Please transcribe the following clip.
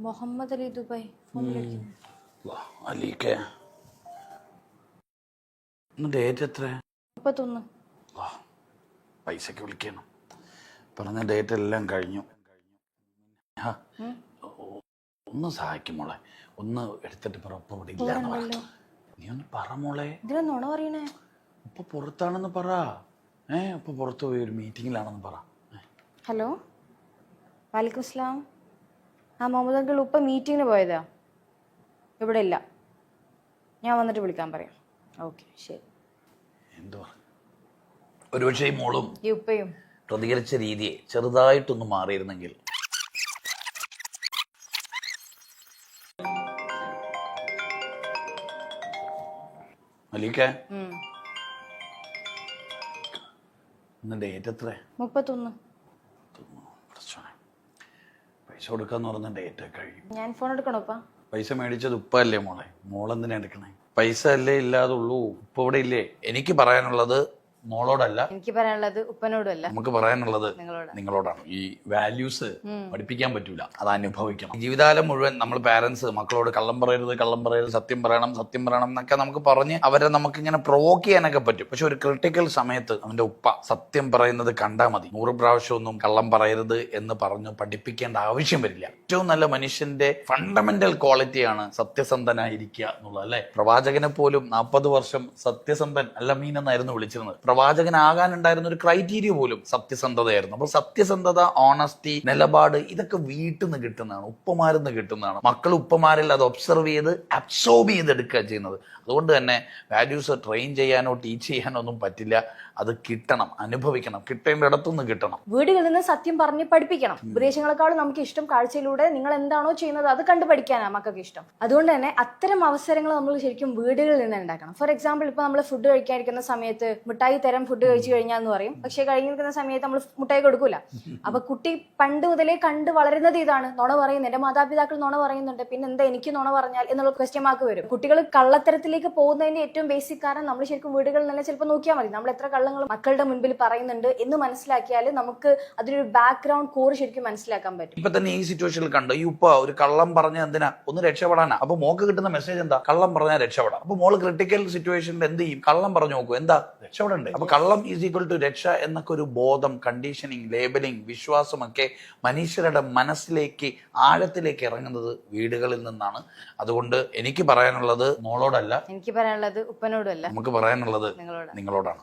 Muhammad Ali Dubai phone വിളിക്കുന്നു. അലിക്കെ date എത്ര? 31. പൈസക്ക് വിളിക്കണം. പറഞ്ഞ ഡേറ്റ് എല്ലാം കഴിഞ്ഞു. ഒന്ന് സഹായിക്കും മോളെ, ഒന്ന് എടുത്തിട്ട് പറ. ഉപ്പ ഇവിടെ ഇല്ലാന്ന് പറ. നീ ഒന്ന് പറ മോളെ. ഇതിലൊന്നാണോ പറയണേ? ഉപ്പ പുറത്താണെന്ന് പറ. ഉപ്പ പുറത്ത് പോയി ഒരു മീറ്റിങ്ങിലാണെന്ന് പറ. ഹലോ, വാലിക്കും സ്ലാം. മുഹമ്മദ് അങ്കിൾ ഉപ്പ മീറ്റിങ്ങിന് പോയതാ, ഇവിടെ ഇല്ല. ഞാൻ വന്നിട്ട് വിളിക്കാൻ പറയാം. ഓക്കെ ശരി. എന്തുവാ ഒരുപക്ഷെ ഈ മോളും ഈ ഉപ്പയും പ്രതികരിച്ച രീതിയെ ചെറുതായിട്ടൊന്ന് മാറിയിരുന്നെങ്കിൽ. മലിക്ക ഇന്ന് ഡേറ്റ് എത്ര? 31. പൈസ കൊടുക്കാന്ന് പറഞ്ഞ ഡേറ്റ് കഴിയും. ഞാൻ ഫോൺ എടുക്കണോപ്പാ? പൈസ മേടിച്ചത് ഉപ്പ അല്ലേ മോളെ, മോളെന്തിനാ എടുക്കണേ? പൈസ അല്ലേ ഇല്ലാതുള്ളൂ, ഉപ്പ ഇവിടെ ഇല്ലേ? എനിക്ക് പറയാനുള്ളത് മോളോടല്ല, എനിക്ക് പറയാനുള്ളത് ഉപ്പനോടല്ല, നമുക്ക് പറയാനുള്ളത് നിങ്ങളോടാണ്. ഈ വാല്യൂസ് പഠിപ്പിക്കാൻ പറ്റൂല, അത് അനുഭവിക്കണം. ജീവിതകാലം മുഴുവൻ നമ്മൾ പാരന്റ്സ് മക്കളോട് കള്ളം പറയരുത്, കള്ളം പറയരുത്, സത്യം പറയണം, സത്യം പറയണം എന്നൊക്കെ നമുക്ക് പറഞ്ഞ് അവരെ നമുക്ക് ഇങ്ങനെ പ്രൊവോക്ക് ചെയ്യാനൊക്കെ പറ്റും. പക്ഷെ ഒരു ക്രിട്ടിക്കൽ സമയത്ത് അവന്റെ ഉപ്പ സത്യം പറയുന്നത് കണ്ടാൽ മതി. 100 പ്രാവശ്യമൊന്നും കള്ളം പറയരുത് എന്ന് പറഞ്ഞു പഠിപ്പിക്കേണ്ട ആവശ്യം വരില്ല. ഏറ്റവും നല്ല മനുഷ്യന്റെ ഫണ്ടമെന്റൽ ക്വാളിറ്റിയാണ് സത്യസന്ധനായിരിക്കുക എന്നുള്ളത്, അല്ലെ? പ്രവാചകനെ പോലും 40 വർഷം സത്യസന്ധൻ അല്ല മീൻ എന്നായിരുന്നു വിളിച്ചിരുന്നത്. പ്രവാചകനാകാനുണ്ടായിരുന്ന ഒരു ക്രൈറ്റീരിയ പോലും സത്യസന്ധതയായിരുന്നു. അപ്പൊ സത്യസന്ധത, ഓണസ്റ്റി, നിലപാട് ഇതൊക്കെ വീട്ടിൽ നിന്ന് കിട്ടുന്നതാണ്, ഉപ്പമാരിൽ നിന്ന് കിട്ടുന്നതാണ്. മക്കൾ ഉപ്പമാരിൽ അത് ഒബ്സർവ് ചെയ്ത് അബ്സോർബ് ചെയ്തെടുക്കുക ചെയ്യുന്നത്. അതുകൊണ്ട് തന്നെ വാല്യൂസ് ട്രെയിൻ ചെയ്യാനോ ടീച്ച് ചെയ്യാനോ ഒന്നും പറ്റില്ല. അത് കിട്ടണം, അനുഭവിക്കണം, കിട്ടേണ്ട ഇടത്തുനിന്ന് കിട്ടണം. വീടുകളിൽ നിന്ന് സത്യം പറഞ്ഞ് പഠിപ്പിക്കണം. ഉപദേശങ്ങളെക്കാളും നമുക്ക് ഇഷ്ടം കാഴ്ചയിലൂടെ നിങ്ങൾ എന്താണോ ചെയ്യുന്നത് അത് കണ്ടു പഠിക്കാനാണ് മക്കൾക്ക് ഇഷ്ടം. അതുകൊണ്ട് തന്നെ അത്തരം അവസരങ്ങൾ നമ്മൾ ശരിക്കും വീടുകളിൽ നിന്ന് ഉണ്ടാക്കണം. ഫോർ എക്സാമ്പിൾ, ഇപ്പൊ നമ്മൾ ഫുഡ് കഴിക്കാനിരിക്കുന്ന സമയത്ത് മിഠായി തരം ഫുഡ് കഴിച്ചു കഴിഞ്ഞാൽ എന്ന് പറയും, പക്ഷെ കഴിഞ്ഞിരിക്കുന്ന സമയത്ത് നമ്മൾ മുട്ടായി കൊടുക്കൂല. അപ്പൊ കുട്ടി പണ്ട് മുതലേ കണ്ട് വളരുന്നത് ഇതാണ്. നുണ പറയുന്നത്, എന്റെ മാതാപിതാക്കൾ നുണ പറയുന്നുണ്ട്, പിന്നെ എന്താ എനിക്ക് നുണ പറഞ്ഞാൽ എന്നുള്ള ക്വസ്റ്റ്യൻ മാർക്ക് വരും. കുട്ടികൾ കള്ളത്തരത്തിലേക്ക് പോകുന്നതിന്റെ ഏറ്റവും ബേസിക് കാരണം നമ്മൾ ശരിക്കും വീടുകളിൽ തന്നെ ചിലപ്പോൾ നോക്കിയാൽ മതി. നമ്മൾ എത്ര കള്ളങ്ങൾ മക്കളുടെ മുൻപിൽ പറയുന്നുണ്ട് എന്ന് മനസ്സിലാക്കിയാൽ നമുക്ക് അതിനൊരു ബാക്ക്ഗ്രൗണ്ട് കോർ ശരിക്കും മനസ്സിലാക്കാൻ പറ്റും. ഇപ്പൊ തന്നെ ഈ സിറ്റുവേഷനിൽ കണ്ടു, ഈ ഉപ്പ ഒരു കള്ളം പറഞ്ഞ എന്തിനാ? ഒന്ന് രക്ഷപ്പെടാനാ. അപ്പൊ മോക്ക് കിട്ടുന്ന മെസ്സേജ് എന്താ? കള്ളം പറഞ്ഞാൽ രക്ഷപ്പെടാം. അപ്പൊ മോള് ക്രിട്ടിക്കൽ സിറ്റുവേഷനിൽ എന്ത് ചെയ്യും? കള്ളം പറഞ്ഞു നോക്കൂ, എന്താ? രക്ഷപ്പെടണ്ടേ? അപ്പൊ കള്ളം ഈസ് ഈക്വൽ ടു രക്ഷ എന്നൊക്കെ ഒരു ബോധം, കണ്ടീഷനിങ്, ലേബലിംഗ്, വിശ്വാസമൊക്കെ മനുഷ്യരുടെ മനസ്സിലേക്ക് ആഴത്തിലേക്ക് ഇറങ്ങുന്നത് വീടുകളിൽ നിന്നാണ്. അതുകൊണ്ട് എനിക്ക് പറയാനുള്ളത് മോളോടല്ല, എനിക്ക് പറയാനുള്ളത് ഉപ്പനോടല്ല, നമുക്ക് പറയാനുള്ളത് നിങ്ങളോടാണ്.